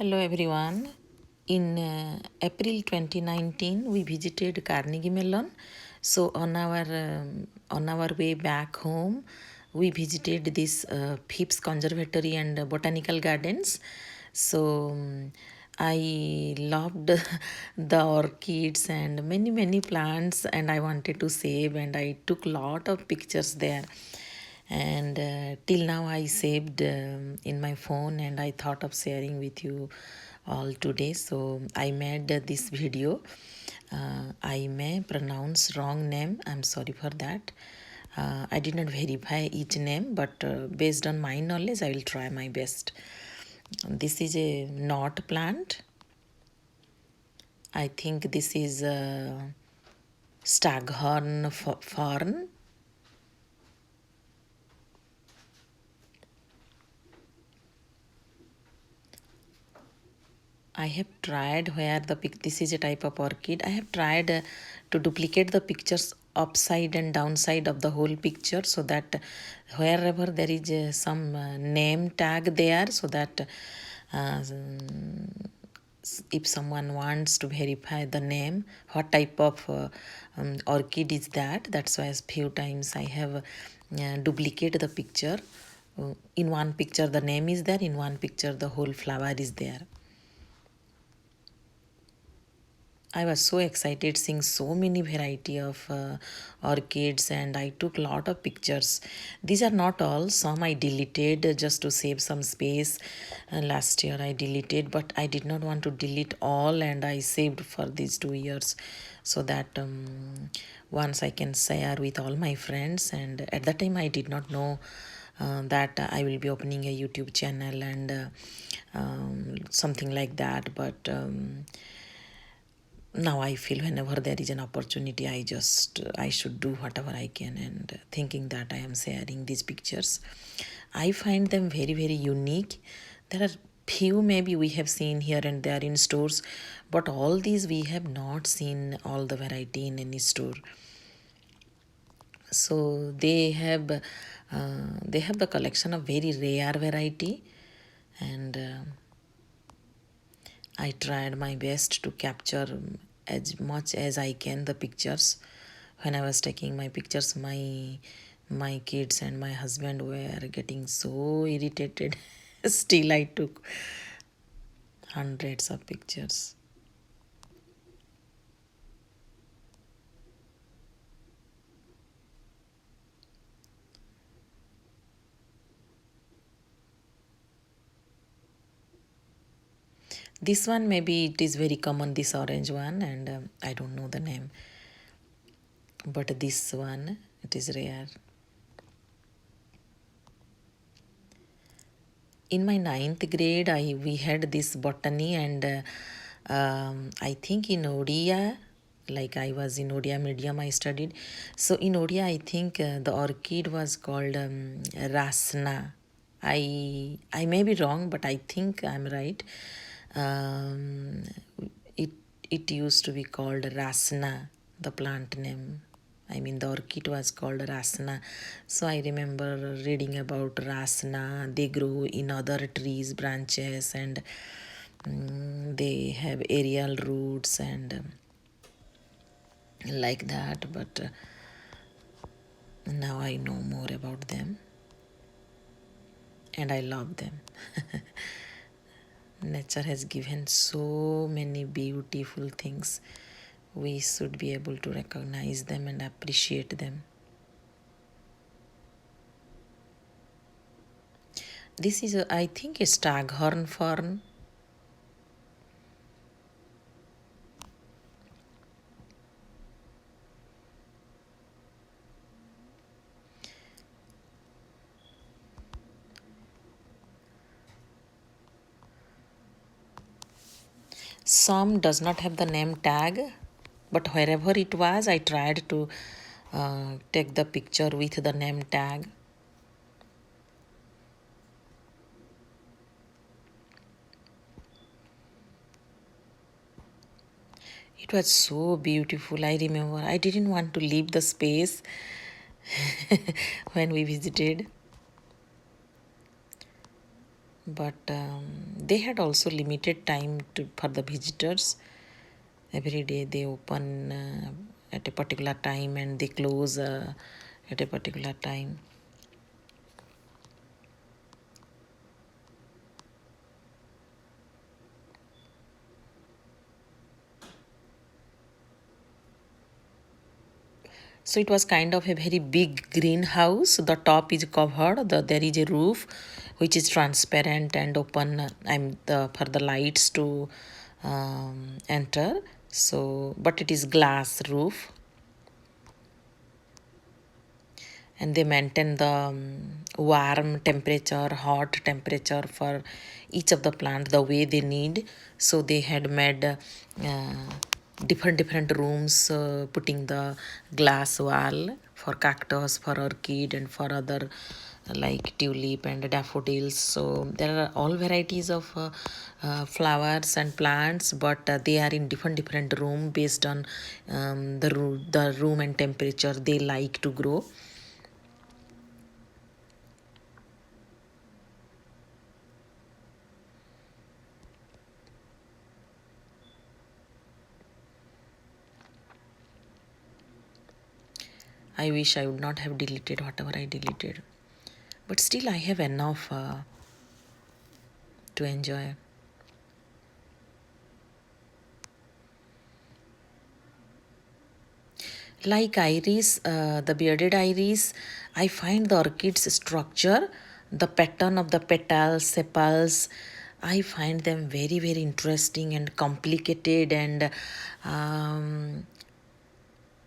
Hello everyone. In April 2019, we visited Carnegie Mellon. So on our way back home, we visited this Phipps Conservatory and Botanical Gardens. So I loved the orchids and many plants, and I wanted to save, and I took lot of pictures there. And till now I saved in my phone, and I thought of sharing with you all today, so I made this video. I may pronounce wrong name, I'm sorry for that. I did not verify each name, but based on my knowledge I will try my best. This is a knot plant. I think this is a staghorn fern. I have tried where this is a type of orchid. I have tried to duplicate the pictures upside and downside of the whole picture, so that wherever there is some name tag there, so that uh, if someone wants to verify the name, what type of orchid is that. That's why a few times I have duplicated the picture. In one picture the name is there, in one picture the whole flower is there. I was so excited seeing so many variety of orchids, and I took lot of pictures. These are not all. Some I deleted just to save some space. Last year I deleted, but I did not want to delete all, and I saved for these 2 years, so that once I can share with all my friends. And at that time I did not know that I will be opening a YouTube channel and something like that, but now I feel whenever there is an opportunity, I should do whatever I can, and thinking that I am sharing these pictures. I find them very unique. There are few maybe we have seen here and there in stores, but all these we have not seen all the variety in any store. So they have the collection of very rare variety, and I tried my best to capture as much as I can the pictures. When I was taking my pictures, my kids and my husband were getting so irritated. Still, I took hundreds of pictures. This one, maybe it is very common, this orange one, and I don't know the name. But this one, it is rare. In my ninth grade, we had this botany, and I think in Odia, like I was in Odia medium, I studied. So in Odia, I think the orchid was called Rasna. I may be wrong, but I think I'm right. Um, it it used to be called Rasna, the plant name. I mean, the orchid was called Rasna. So I remember reading about Rasna. They grow in other trees, branches, and they have aerial roots and like that. But now I know more about them, and I love them. Nature has given so many beautiful things. We should be able to recognize them and appreciate them. This is, I think, a staghorn fern. Some does not have the name tag, but wherever it was, I tried to take the picture with the name tag. It was so beautiful. I remember I didn't want to leave the space when we visited. but they had also limited time for the visitors. Every day they open at a particular time and they close at a particular time. So it was kind of a very big greenhouse. The top is covered. There is a roof, which is transparent and open. For the lights to enter. So, but it is glass roof, and they maintain the warm temperature, hot temperature for each of the plant the way they need. So they had made different rooms, putting the glass wall for cactus, for orchid, and for other like tulip and daffodils. So there are all varieties of flowers and plants, but they are in different room based on the room and temperature they like to grow. I wish I would not have deleted whatever I deleted. But still, I have enough to enjoy. Like iris, the bearded iris, I find the orchid's structure, the pattern of the petals, sepals, I find them very interesting and complicated, and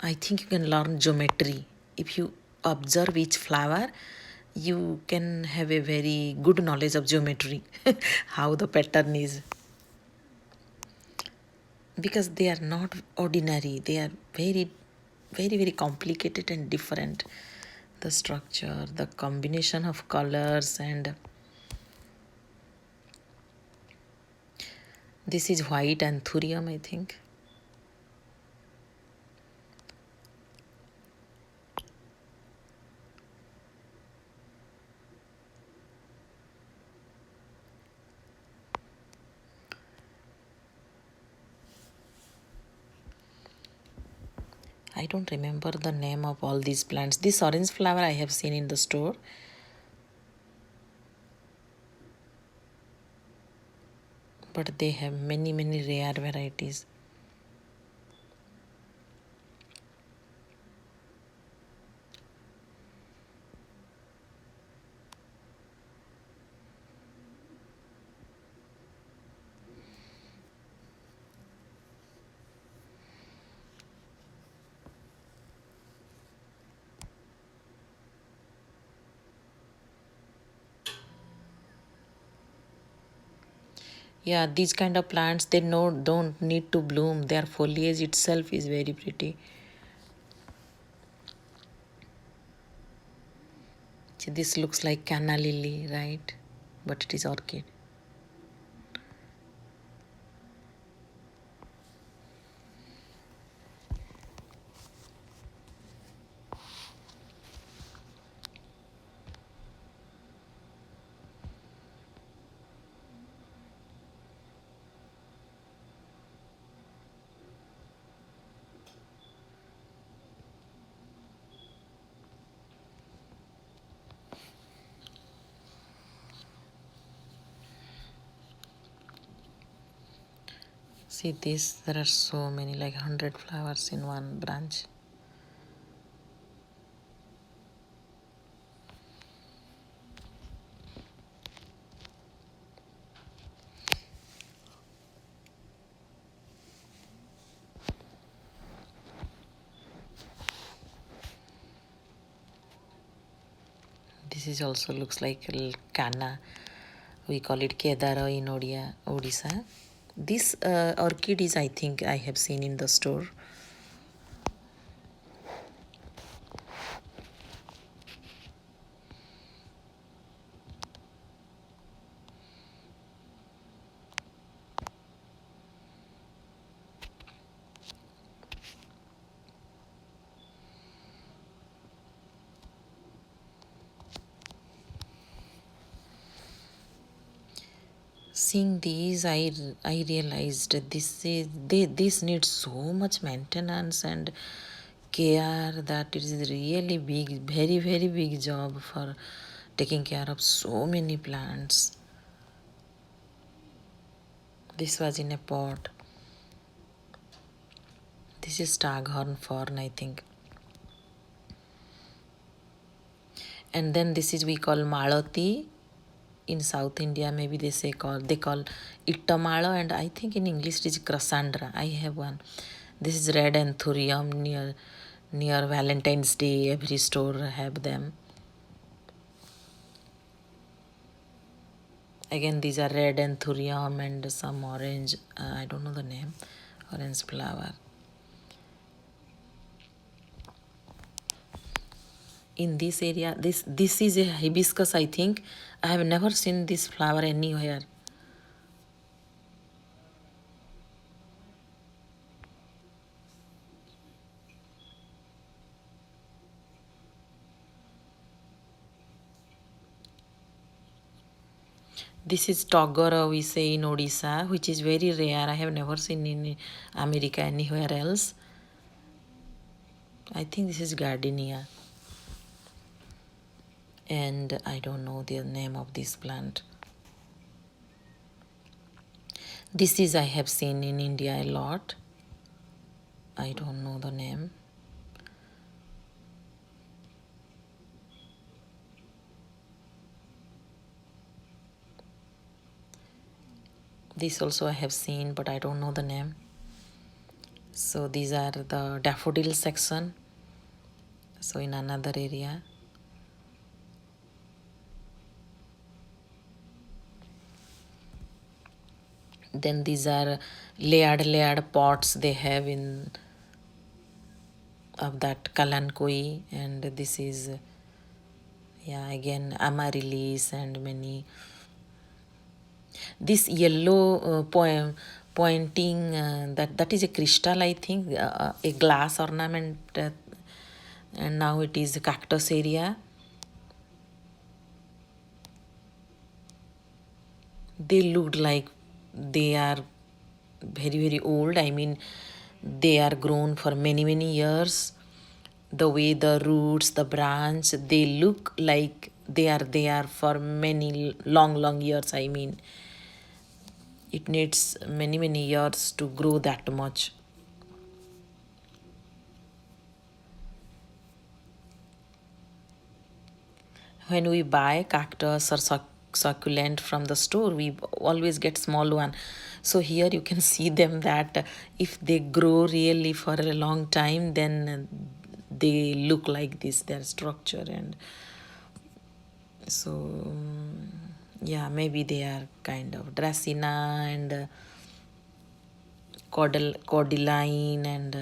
I think you can learn geometry. If you observe each flower, you can have a very good knowledge of geometry, how the pattern is. Because they are not ordinary, they are very complicated and different. The structure, the combination of colors, and this is white anthurium, I think. I don't remember the name of all these plants. This orange flower I have seen in the store. But they have many rare varieties. Yeah, these kind of plants, they don't need to bloom. Their foliage itself is very pretty. See, this looks like canna lily, right? But it is orchid. See this, there are so many, like 100 flowers in one branch. This is also looks like canna. We call it Kedara in Odisha. This orchid is, I think, I have seen in the store. Seeing these, I realized this needs so much maintenance and care that it is really big, very very big job for taking care of so many plants. This was in a pot. This is staghorn fern, I think. And then this is we call malati. In South India, maybe they call it tamala, and I think in English it is crasandra. I have one. This is red anthurium near Valentine's Day. Every store have them. Again, these are red anthurium and some orange. I don't know the name. Orange flower. In this area, this is a hibiscus. I think I have never seen this flower anywhere. This is togora, we say in Odisha, which is very rare. I have never seen in America anywhere else. I think this is gardenia. And I don't know the name of this plant. This is I have seen in India a lot. I don't know the name. This also I have seen, but I don't know the name. So these are the daffodil section. So in another area. Then these are layered pots they have in of that kalankoi, and this is again amaryllis and many. This yellow pointing that is a crystal, I think, a glass ornament, and now it is cactus area. They looked like they are very very old. I mean, they are grown for many years. The way the roots, the branch, they look like they are for many long years. I mean, it needs many years to grow that much. When we buy cactus or succulent from the store, we always get small one. So here you can see them that if they grow really for a long time, then they look like this, their structure. And so maybe they are kind of Dracena and cordyline and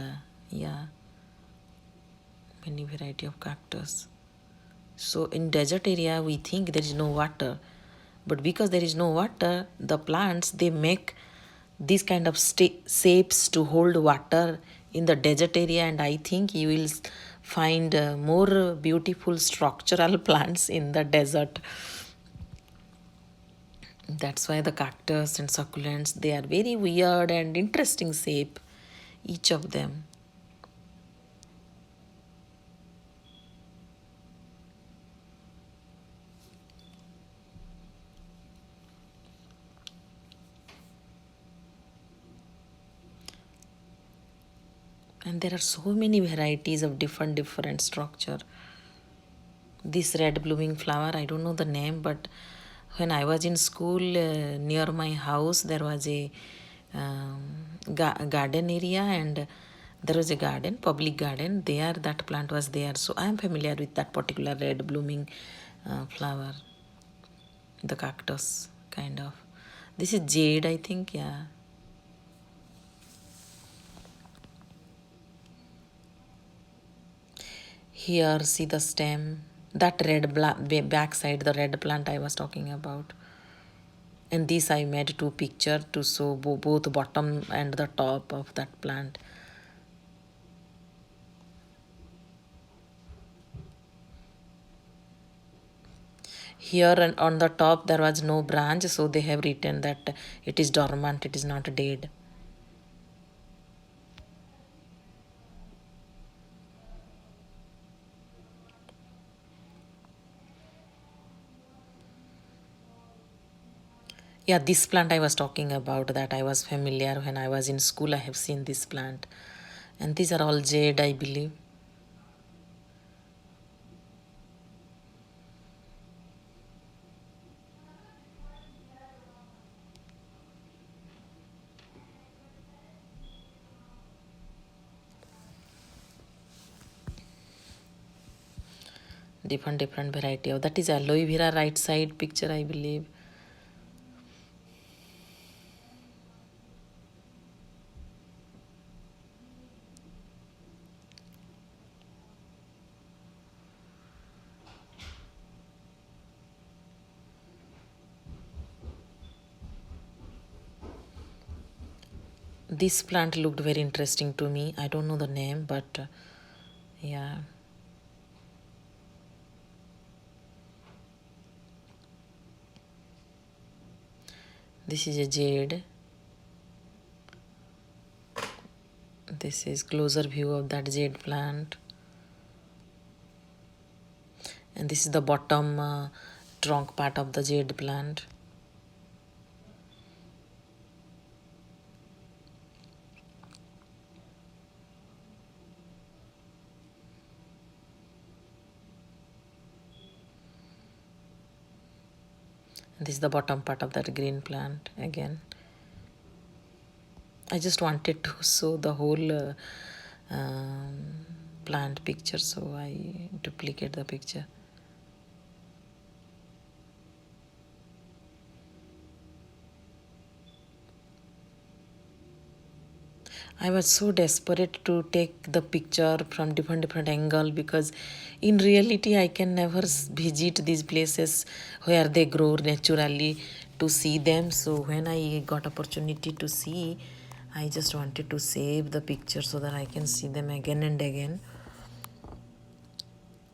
many variety of cactus. So in desert area, we think there is no water, but because there is no water, the plants they make these kind of shapes to hold water in the desert area, and I think you will find more beautiful structural plants in the desert. That's why the cactus and succulents, they are very weird and interesting shape, each of them. And there are so many varieties of different structure. This red blooming flower, I don't know the name, but when I was in school, near my house there was a garden area, and there was a garden, public garden there. That plant was there, so I am familiar with that particular red blooming flower, the cactus kind of. This is jade, I think. Here, see the stem, that red back side, the red plant I was talking about. And this I made two picture to show both bottom and the top of that plant. here and on the top there was no branch, so they have written that it is dormant, it is not dead. Yeah, this plant I was talking about, that I was familiar when I was in school. I have seen this plant. And these are all jade, I believe. Different variety of, that is aloe vera right side picture, I believe. This plant looked very interesting to me. I don't know the name, but yeah. This is a jade. This is closer view of that jade plant. And this is the bottom trunk part of the jade plant. And this is the bottom part of that green plant again. I just wanted to show the whole plant picture, so I duplicate the picture. I was so desperate to take the picture from different angle, because in reality I can never visit these places where they grow naturally to see them. So when I got opportunity to see, I just wanted to save the picture so that I can see them again and again.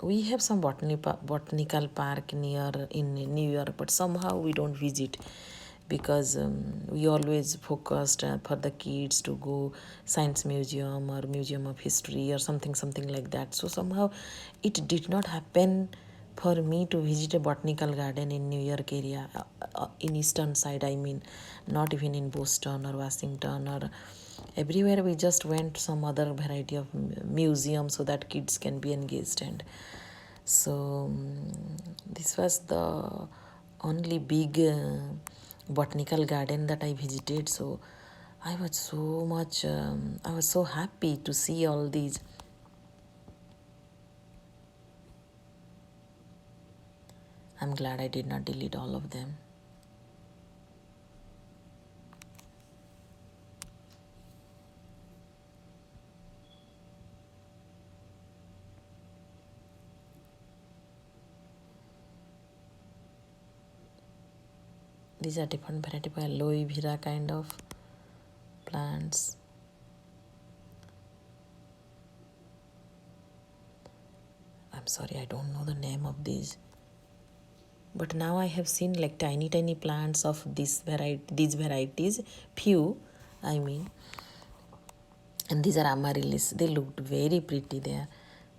We have some botanical park near in New York, but somehow we don't visit, because we always focused for the kids to go science museum or museum of history or something like that. So somehow it did not happen for me to visit a botanical garden in New York area, in eastern side, I mean, not even in Boston or Washington or everywhere. We just went some other variety of museum so that kids can be engaged. And so this was the only big botanical garden that I visited. So I was so much, I was so happy to see all these. I'm glad I did not delete all of them. These are different variety of aloe vera kind of plants. I'm sorry, I don't know the name of these. But now I have seen like tiny plants of these varieties, few, I mean. And these are amaryllis. They looked very pretty there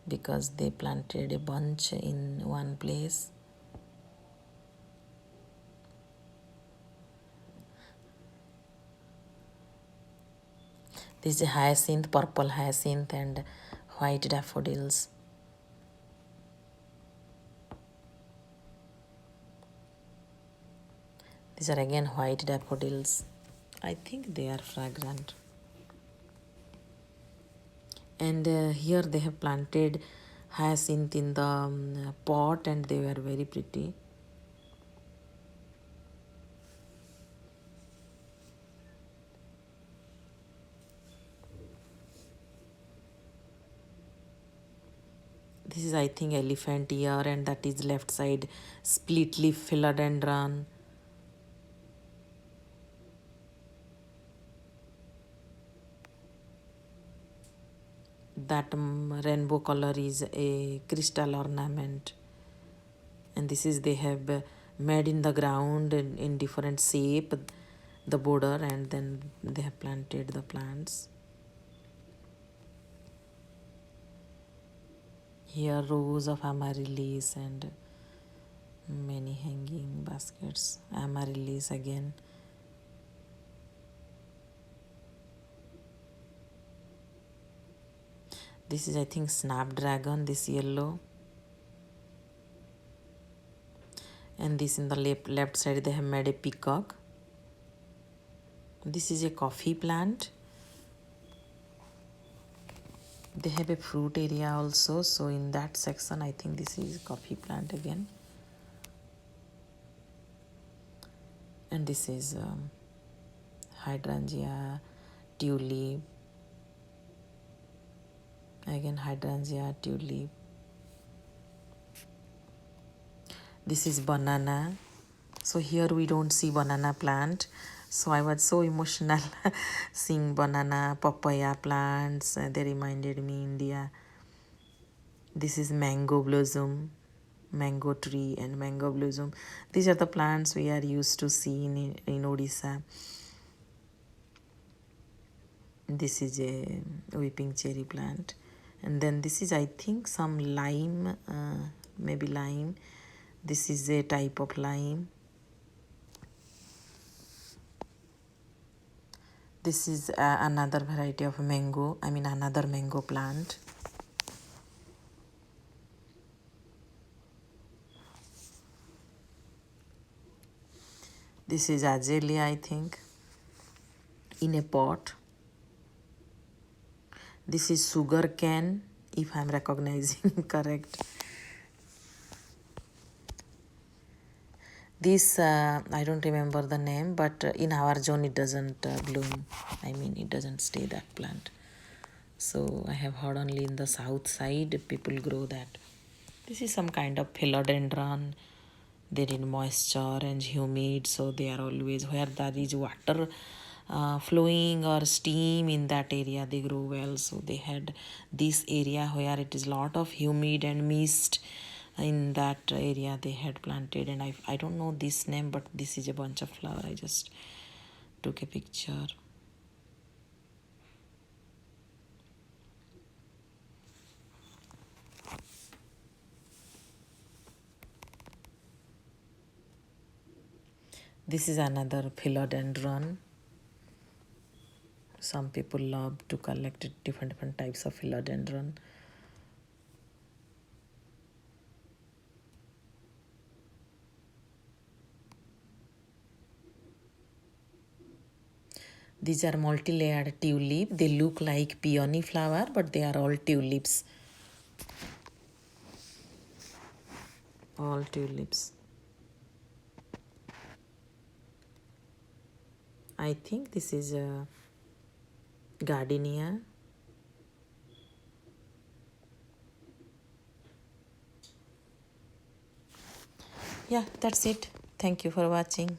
because they planted a bunch in one place. This is hyacinth, purple hyacinth, and white daffodils. These are again white daffodils. I think they are fragrant. And here they have planted hyacinth in the pot, and they were very pretty. This is, I think, elephant ear, and that is left side split leaf philodendron. That rainbow color is a crystal ornament. And this is they have made in the ground in different shape the border, and then they have planted the plants. Here rows of amaryllis and many hanging baskets. Amaryllis again. This is, I think, snapdragon, this yellow. And this in the left side they have made a peacock. This is a coffee plant. They have a fruit area also, so in that section I think this is coffee plant again. And this is hydrangea, tulip, again hydrangea, tulip. This is banana. So here we don't see banana plant, so I was so emotional seeing banana, papaya plants. They reminded me India. This is mango blossom, mango tree and mango blossom. These are the plants we are used to see in Odisha. This is a weeping cherry plant. And then this is, I think, some lime, maybe lime. This is a type of lime. This is another variety of mango, another mango plant. This is azalea, I think, in a pot. This is sugar cane, if I'm recognizing correct. This, I don't remember the name, but in our zone it doesn't bloom. It doesn't stay that plant. So I have heard only in the south side people grow that. This is some kind of philodendron. They need moisture and humid, so they are always where there is water flowing or steam in that area, they grow well. So they had this area where it is lot of humid and mist. In that area they had planted, and I don't know this name, but this is a bunch of flower. I just took a picture. This is another philodendron. Some people love to collect different types of philodendron. These are multi-layered tulip. They look like peony flower, but they are all tulips. All tulips. I think this is a gardenia. Yeah, that's it. Thank you for watching.